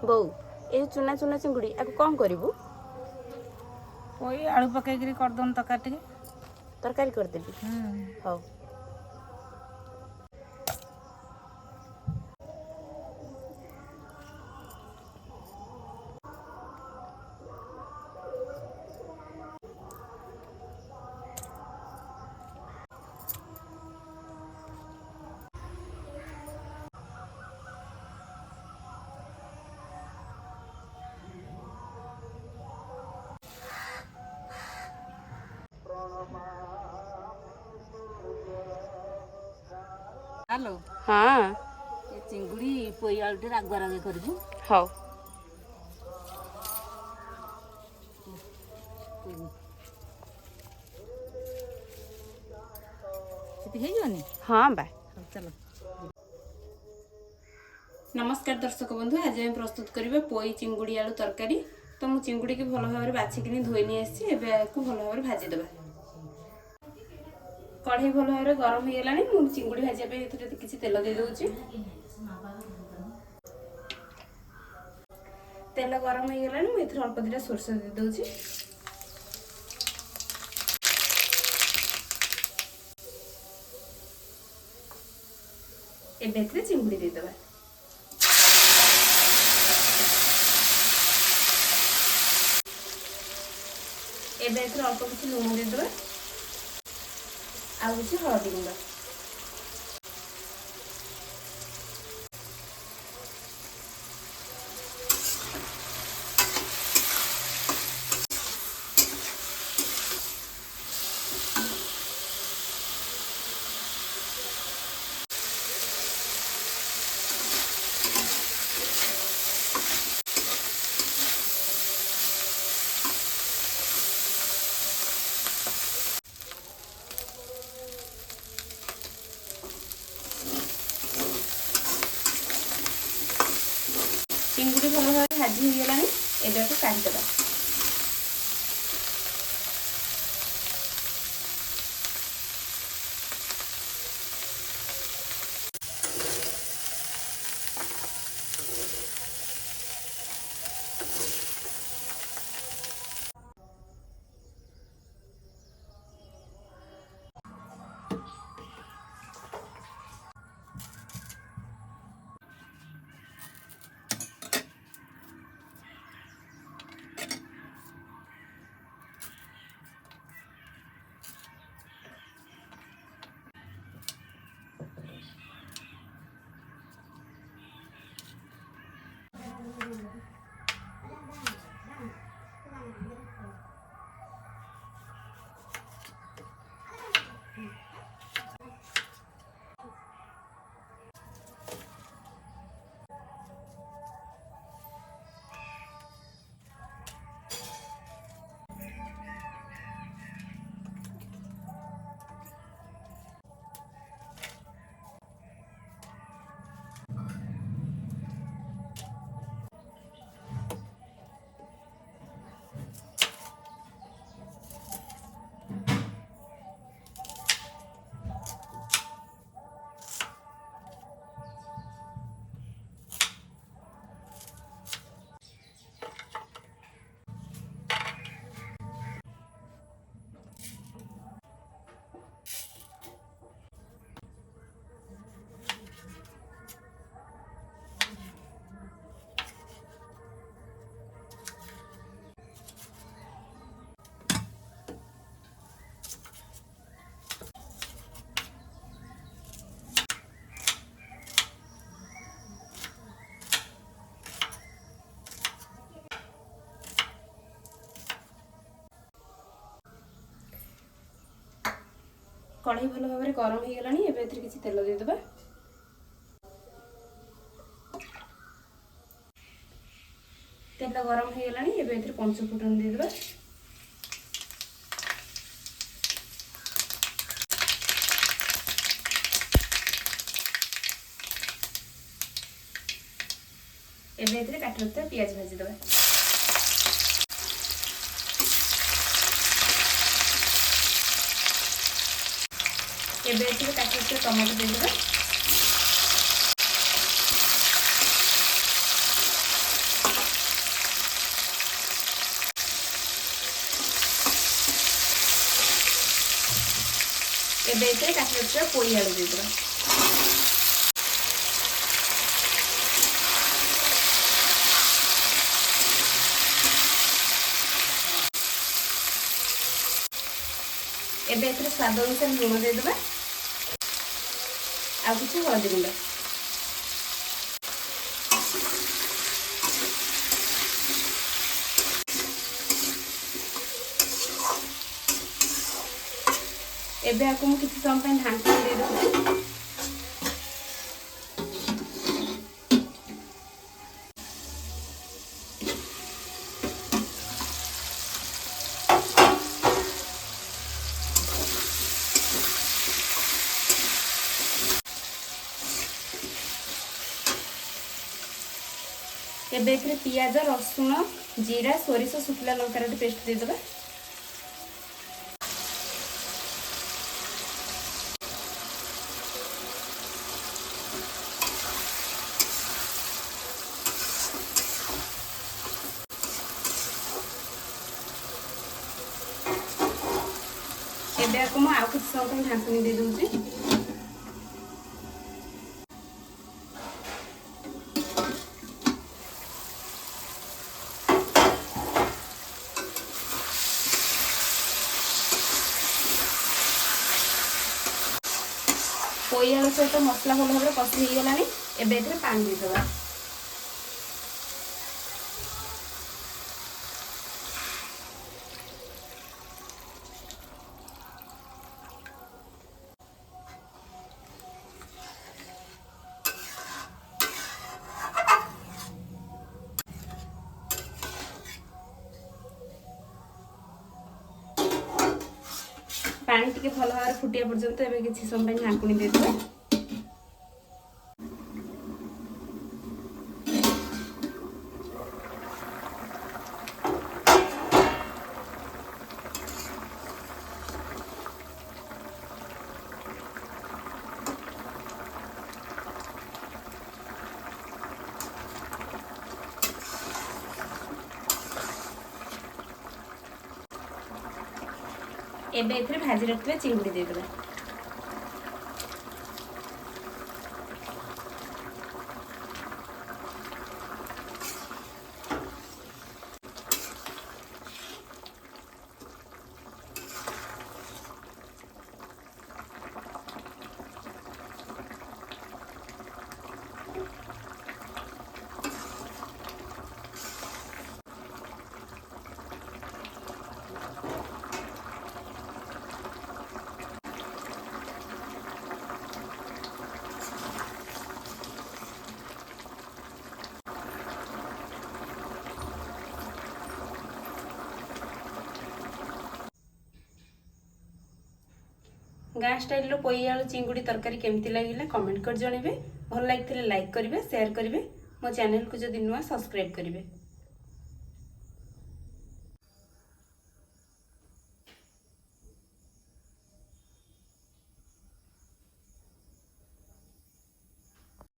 ବୋଉ ଏ ଚୁନା ଚୁନା ଚିଙ୍ଗୁଡ଼ି ଆକୁ କ'ଣ କରିବୁ? ପୋଇ ଆଳୁ ପକେଇକିରି କରିଦେଉନ ତରକାରୀ ଟିକେ। ତରକାରୀ କରିଦେବି। ହଉ। ହ୍ୟାଲୋ। ହଁ। ଏ ଚିଙ୍ଗୁଡ଼ି ପୋଇ ଆଳୁ ଟିକେ ରାଗୁଆ ରାଗୁଆ କରିବୁ। ହଉ। ସେତିକି ହେଇଯିବନି? ହଁ ବା। ହଉ ଚାଲ। ନମସ୍କାର ଦର୍ଶକ ବନ୍ଧୁ, ଆଜି ଆମେ ପ୍ରସ୍ତୁତ କରିବା ପୋଇ ଚିଙ୍ଗୁଡ଼ି ଆଳୁ ତରକାରୀ। ତ ମୁଁ ଚିଙ୍ଗୁଡ଼ିକି ଭଲ ଭାବରେ ବାଛିକିନି ଧୋଇ ନେଇ ଆସିଛି। ଏବେ ଏହାକୁ ଭଲ ଭାବରେ ଭାଜିଦେବା। କଢ଼େଇ ଭଲ ଭାବରେ ଗରମ ହେଇଗଲାଣି। ମୁଁ ଚିଙ୍ଗୁଡ଼ି ଭାଜିବା ପାଇଁ ଏଥିରେ କିଛି ତେଲ ଦେଇଦେଉଛି। ତେଲ ଗରମ ହେଇଗଲାଣି, ମୁଁ ଏଥିରେ ଅଳ୍ପ ଦିଟା ସୋରିଷ ଦେଇଦେଉଛି। ଏବେ ଏଥିରେ ଚିଙ୍ଗୁଡ଼ି ଦେଇଦେବା। ଏବେ ଏଥିରେ ଅଳ୍ପ କିଛି ଲୁଣ ଦେଇଦେବା, ଆଉ କିଛି ହଳଦୀ ଗୁଣ୍ଡ। ଚିଙ୍ଗୁଡ଼ି ଭଲ ଭାବରେ ଭାଜି ହେଇଗଲାଣି। ଏବେ ଏହାକୁ କାଢ଼ିଦେବା। କଢ଼େଇ ଭଲ ଭାବରେ ଗରମ ହେଇଗଲାଣି। ଏବେ ଏଥିରେ କିଛି ତେଲ ଦେଇଦେବା। ତେଲ ଗରମ ହେଇଗଲାଣି। ଏବେ ଏଥିରେ ପଞ୍ଚ ଫୁଟଣ ଦେଇଦେବା। ଏବେ ଏଥିରେ କାଟି ରଖିଥିବା ପିଆଜ ଭାଜିଦେବା। ଏବେ ଏଥିରେ କାଟି ରଖିଥିବା ଟମାଟୋ ଦେଇଦେବା। ଏବେ ଏଥିରେ କାଟି ରଖିଥିବା ପୋଇ ଆଳୁ ଦେଇଦେବା। ଏବେ ଏଥିରେ ସ୍ୱାଦ ଅନୁସାରେ ଲୁଣ ଦେଇଦେବା, ଆଉ କିଛି ହଳଦୀ ଗୁଣ୍ଡ। ଏବେ ଆକୁ ମୁଁ କିଛି ସମୟ ପାଇଁ ଢାଙ୍କୁଣି ଦେଇଦେଉଛି। ଏବେ ଏଥିରେ ପିଆଜ, ରସୁଣ, ଜିରା, ସୋରିଷ, ଶୁଖିଲା ଲଙ୍କାର ଗୋଟେ ପେଷ୍ଟ ଦେଇଦେବା। ଏବେ ଆକୁ ମୁଁ ଆଉ କିଛି ସମୟ ପାଇଁ ଢାଙ୍କୁଣି ଦେଇଦେଉଛି। ପୋଇ ଆଳୁ ସହିତ ମସଲା ଭଲ ଭାବରେ କଷି ହେଇଗଲାଣି। ଏବେ ଏଥିରେ ପାଣି ଦେଇଦେବା। ପାଣି ଟିକେ ଭଲ ଭାବରେ ଫୁଟିବା ପର୍ଯ୍ୟନ୍ତ ଏବେ କିଛି ସମୟ ପାଇଁ ଢାଙ୍କୁଣି ଦେଇଦେବା। ଏବେ ଏଥିରେ ଭାଜି ରଖିଥିବା ଚିଙ୍ଗୁଡ଼ି ଦେଇଦେବା। ଗାଁ ଷ୍ଟାଇଲର ପୋଇ ଆଳୁ ଚିଙ୍ଗୁଡ଼ି ତରକାରୀ କେମିତି ଲାଗିଲା କମେଣ୍ଟ କରି ଜଣାଇବେ। ଭଲ ଲାଗିଥିଲେ ଲାଇକ୍ କରିବେ, ସେୟାର କରିବେ। ମୋ ଚ୍ୟାନେଲକୁ ଯଦି ନୂଆ ସବସ୍କ୍ରାଇବ୍ କରିବେ।